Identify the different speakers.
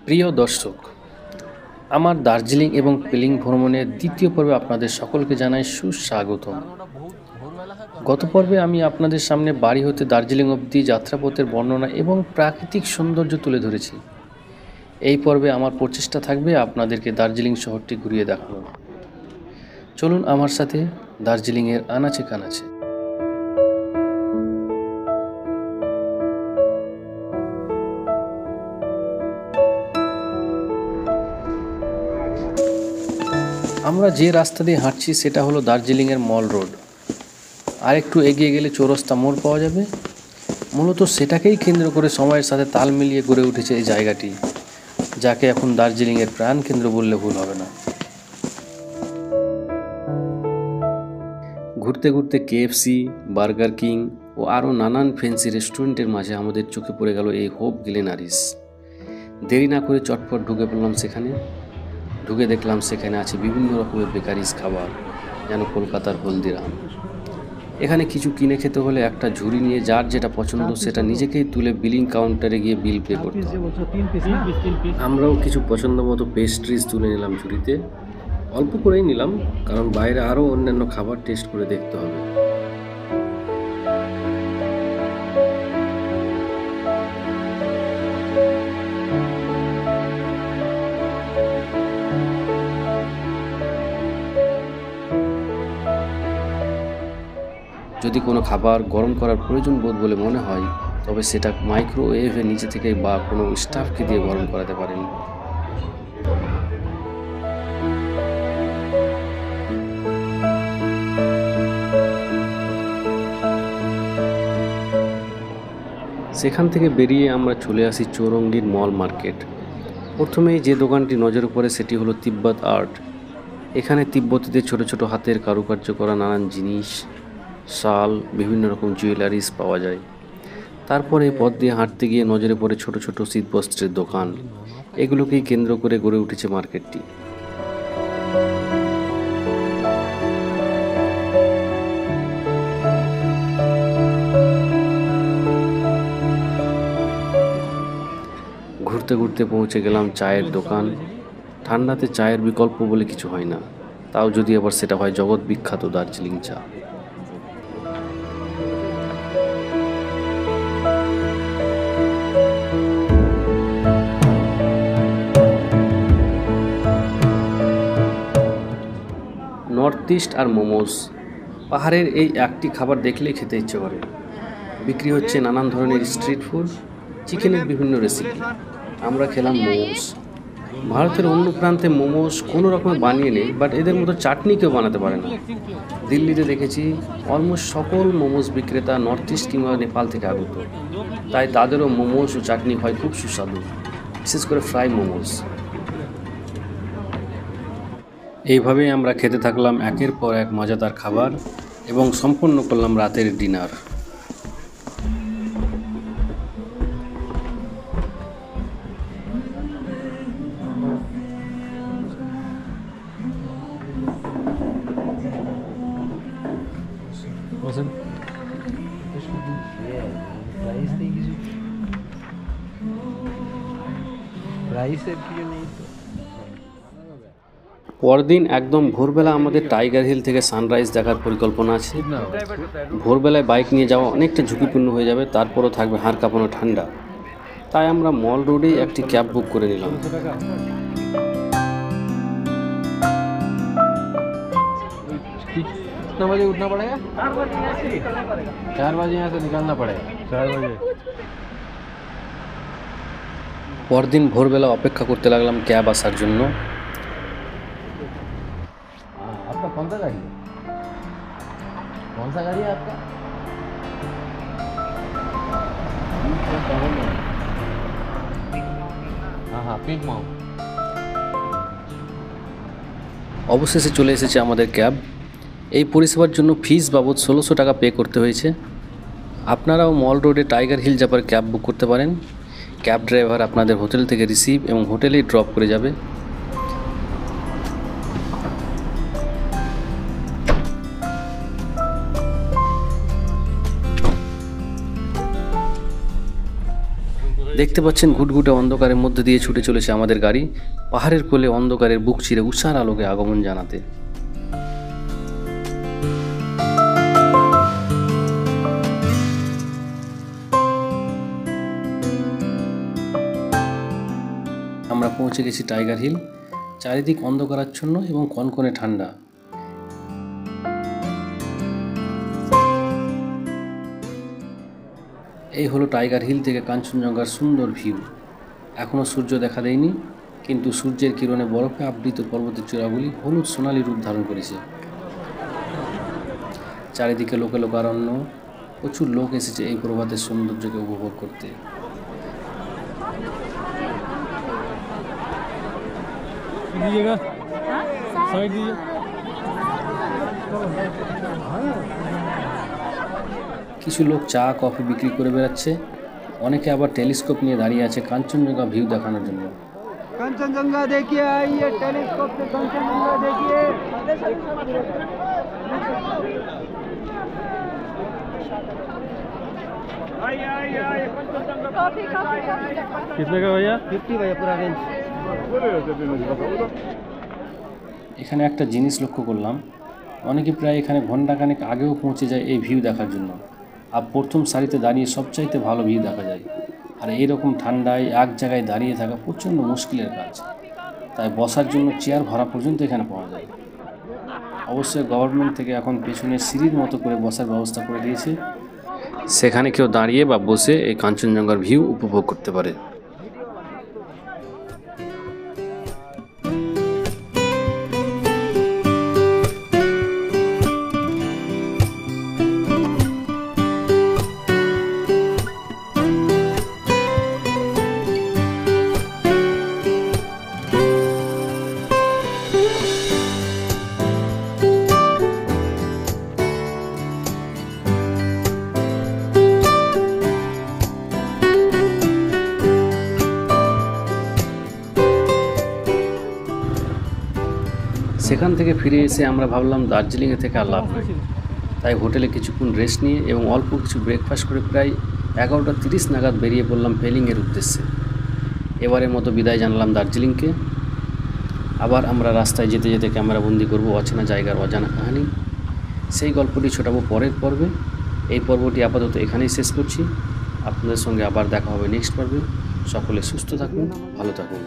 Speaker 1: প্রিয় দর্শক, আমার দার্জিলিং এবং পেলিং ভ্রমণের দ্বিতীয় পর্বে আপনাদের সকলকে জানাই সুস্বাগতম। গত পর্বে আমি আপনাদের সামনে বাড়ি হতে দার্জিলিং অবধি যাত্রাপথের বর্ণনা এবং প্রাকৃতিক সৌন্দর্য তুলে ধরেছি। এই পর্বে আমার প্রচেষ্টা থাকবে আপনাদেরকে দার্জিলিং শহরটি ঘুরিয়ে দেখানো। চলুন আমার সাথে দার্জিলিংয়ের আনাচে কানাচে। আমরা যে রাস্তা দিয়ে হাঁটছি সেটা হলো দার্জিলিংয়ের মল রোড। আর একটু এগিয়ে গেলে চৌরাস্তা মোড় পাওয়া যাবে। মূলত সেটাকেই কেন্দ্র করে সময়ের সাথে তাল মিলিয়ে গড়ে উঠেছে এই জায়গাটি, যাকে এখন দার্জিলিংয়ের প্রাণকেন্দ্র বললে ভুল হবে না। ঘুরতে ঘুরতে কেএফসি, বার্গার কিং ও আরও নানান ফ্যান্সি রেস্টুরেন্টের মাঝে আমাদের চোখে পড়ে গেল এই হোপ গ্লেনারিস। দেরি না করে চটপট ঢুকে পড়লাম সেখানে। ঢুকে দেখলাম সেখানে আছে বিভিন্ন রকমের বেকারিজ খাবার, যেন কলকাতার হলদিরাম। এখানে কিছু কিনে খেতে হলে একটা ঝুড়ি নিয়ে যার যেটা পছন্দ সেটা নিজেকেই তুলে বিলিং কাউন্টারে গিয়ে বিল পে করতে হবে। আমরাও কিছু পছন্দ মতো পেস্ট্রিজ তুলে নিলাম ঝুড়িতে। অল্প করেই নিলাম, কারণ বাইরে আরও অন্যান্য খাবার টেস্ট করে দেখতে হবে। যদি কোনো খাবার গরম করার প্রয়োজন বোধ বলে মনে হয়, তবে সেটা মাইক্রোওয়েভে নিচে থেকে বা কোনো স্টাফকে দিয়ে গরম করাতে পারেন। সেখান থেকে বেরিয়ে আমরা চলে আসি চৌরঙ্গীর মল মার্কেট। প্রথমেই যে দোকানটি নজরে পড়ে সেটি হলো তিব্বত আর্ট। এখানে তিব্বতীদের ছোট ছোট হাতের কারুকার্য করা নানান জিনিস, শাল, বিভিন্ন রকম জুয়েলারিস পাওয়া যায়। তারপরে পথ দিয়ে হাঁটতে গিয়ে নজরে পড়ে ছোট ছোট শীতবস্ত্রের দোকান। এগুলোকেই কেন্দ্র করে গড়ে উঠেছে মার্কেটটি। ঘুরতে ঘুরতে পৌঁছে গেলাম চায়ের দোকান। ঠান্ডাতে চায়ের বিকল্প বলে কিছু হয় না, তাও যদি আবার সেটা হয় জগৎ বিখ্যাত দার্জিলিং চা। নর্থ ইস্ট আর মোমোস, পাহাড়ের এই একটি খাবার দেখলেই খেতে ইচ্ছে করে। বিক্রি হচ্ছে নানান ধরনের স্ট্রিট ফুড, চিকেনের বিভিন্ন রেসিপি। আমরা খেলাম মোমোস। ভারতের অন্য প্রান্তে মোমোস কোনো রকমে বানিয়ে নেই, বাট এদের মতো চাটনি কেউ বানাতে পারে না। দিল্লিতে দেখেছি অলমোস্ট সকল মোমোস বিক্রেতা নর্থ ইস্ট কিংবা নেপাল থেকে আগত, তাই তাদেরও মোমোস ও চাটনি হয় খুব সুস্বাদু, বিশেষ করে ফ্রাই মোমোস। এইভাবেই আমরা খেতে থাকলাম একের পর এক মজাদার খাবার এবং সম্পন্ন করলাম রাতের ডিনার। পরদিন একদম ভোরবেলা আমাদের টাইগার হিল থেকে সানরাইজ দেখার পরিকল্পনা আছে। ভোরবেলায় বাইক নিয়ে যাওয়া অনেকটা ঝুঁকিপূর্ণ হয়ে যাবে, তারপরও থাকবে হাড় কাঁপানো ঠান্ডা। তাই আমরা মল রোডেই একটি ক্যাব বুক করে নিলাম।
Speaker 2: कितना बजे उठना पड़ेगा? 4 बजे यहाँ से निकलना पड़ेगा। 4 बजे।
Speaker 1: পরদিন ভোরবেলা অপেক্ষা করতে লাগলাম ক্যাব আসার জন্য।
Speaker 2: आपका कौन सा गाड़ी है? कौन सा गाड़ी है आपका? हाँ हाँ, पिंक माउंट।
Speaker 1: অবশেষে চলে এসেছে আমাদের ক্যাব। এই পরিষেবার জন্য ফিস বাবদ 1600 টাকা পে করতে হয়েছে। আপনারাও মল রোডে টাইগার হিল যাবার ক্যাব বুক করতে পারেন। ক্যাব ড্রাইভার আপনাদের হোটেল থেকে রিসিভ এবং হোটেলেই ড্রপ করে যাবে। দেখতে পাচ্ছেন ঘুটঘুটে অন্ধকারের মধ্যে দিয়ে ছুটে চলেছে আমাদের গাড়ি পাহাড়ের কোলে অন্ধকারের বুক চিরে উষার আলোকে আগমন জানাতে। আমরা পৌঁছে গেছি টাইগার হিল। চারিদিক অন্ধকারাচ্ছন্ন এবং কনকনে ঠান্ডা। এই হলো টাইগার হিল থেকে কাঞ্চনজঙ্ঘার সুন্দর ভিউ। এখনও সূর্য দেখা দেয়নি, কিন্তু সূর্যের কিরণে বরফে আবৃত পর্বতের চূড়াগুলি হলুদ সোনালি রূপ ধারণ করেছে। চারিদিকে লোকে লোকারণ্য, প্রচুর লোক এসেছে এই প্রভাতের সৌন্দর্যকে উপভোগ করতে। কিছু লোক চা কফি বিক্রি করে বেড়াচ্ছে, অনেকে আবার টেলিস্কোপ নিয়ে দাঁড়িয়ে আছে কাঞ্চনজঙ্ঘা ভিউ দেখানোর জন্য।
Speaker 3: कंचनजंगा देखिए, आइए टेलीस्कोप से कंचनजंगा देखिए।
Speaker 2: कितने का भैया?
Speaker 3: 50 भैया पूरा रेंज।
Speaker 1: এখানে একটা জিনিস লক্ষ্য করলাম, অনেকে প্রায় এখানে ঘণ্টাখানেক আগেও পৌঁছে যায় এই ভিউ দেখার জন্য। আর প্রথম সারিতে দাঁড়িয়ে সবচাইতে ভালো ভিউ দেখা যায়। আর এইরকম ঠান্ডায় এক জায়গায় দাঁড়িয়ে থাকা প্রচণ্ড মুশকিলের কাজ, তাই বসার জন্য চেয়ার ভাড়া পর্যন্ত এখানে পাওয়া যায়। অবশ্যই গভর্নমেন্ট থেকে এখন পেছনে সিঁড়ির মতো করে বসার ব্যবস্থা করে দিয়েছে, সেখানে কেউ দাঁড়িয়ে বা বসে এই কাঞ্চনজঙ্ঘার ভিউ উপভোগ করতে পারে। সেখান থেকে ফিরে এসে আমরা ভাবলাম দার্জিলিংয়ে থেকে আর লাভ নেই, তাই হোটেলে কিছুক্ষণ রেস্ট নিয়ে এবং অল্প কিছু ব্রেকফাস্ট করে প্রায় 11:30 নাগাদ বেরিয়ে পড়লাম পেলিংয়ের উদ্দেশ্যে। এবারের মতো বিদায় জানালাম দার্জিলিংকে। আবার আমরা রাস্তায় যেতে যেতে ক্যামেরাবন্দি করব অচেনা জায়গার অজানা কাহিনী। সেই গল্পটি ছোটাবো পরের পর্বে। এই পর্বটি আপাতত এখানেই শেষ করছি। আপনাদের সঙ্গে আবার দেখা হবে নেক্সট পর্বে। সকলে সুস্থ থাকুন, ভালো থাকুন।